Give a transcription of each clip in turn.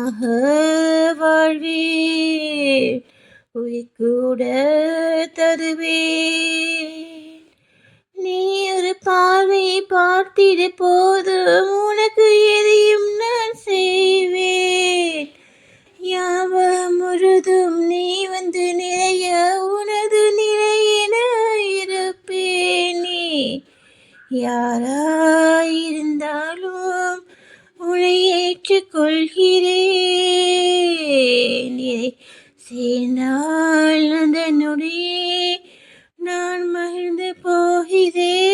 உனக்காக வாழ்வேன், உயிர் கூட தருவேன். நீ ஒரு பார்வை பார்த்திட போதும், உனக்கு எதையும் நான் செய்வேன். ஞாபகம் முழுதும் நீ வந்து நிறைய, உனது நிலையென இருப்பேன். நீ யாராயிருந்தாலும் உன்னை ஏற்றுக்கொள்கிறேன். இதை சேர்ந்தால் அந்த நொடியே நான் மகிழ்ந்து போகிறேன்.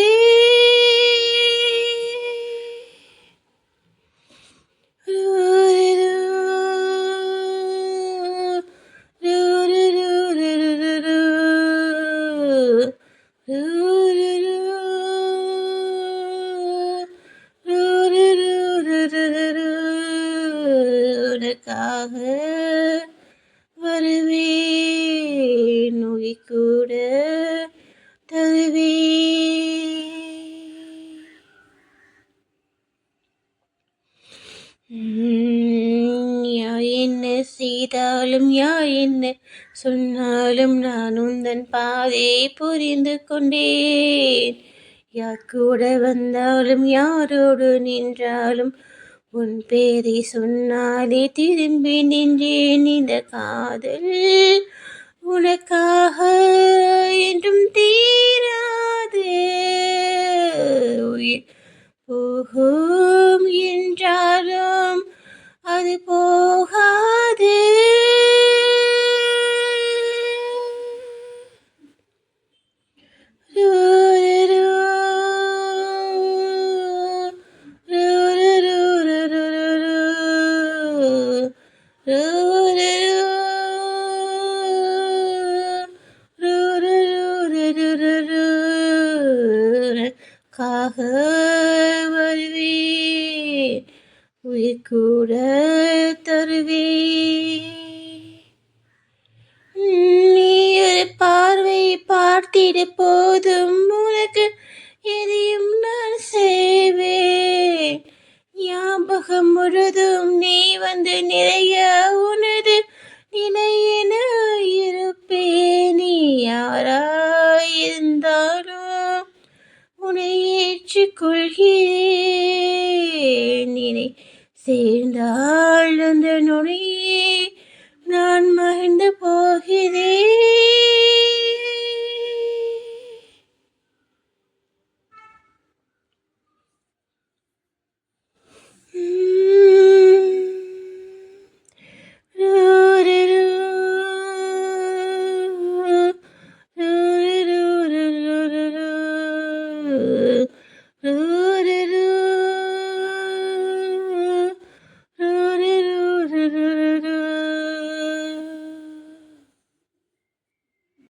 உனக்காக வருவேன், உயிர் கூட தருவேன். யார் என்ன செய்தாலும், யார் என்ன சொன்னாலும், நான் உந்தன் பாதையை புரிந்து கொண்டேன். யார் கூட வந்தாலும், யாரோடு நின்றாலும், உன் பேரை சொன்னாலே திரும்பி நின்றேன். இந்த காதல் உனக்காக என்றும் தீராது. உயிர் போகும் என்றாலும் அது போகாது. உனக்காக வருவேன், உயிர் கூட தருவேன். நீ ஒரு பார்வை பார்த்திட போதும், உனக்கு எதையும் நான் செய்வேன். ஞாபகம் முழுதும் நீ வந்து நிறைய, உனது நிலையென இருப்பேன். நீ யாராயிருந்தாலும் உன்னை ஏற்றுக்கொள்கிறேன். நினை சேர்ந்தால் அந்த நொடியே நான் மகிழ்ந்து போகிறேன். Ooh.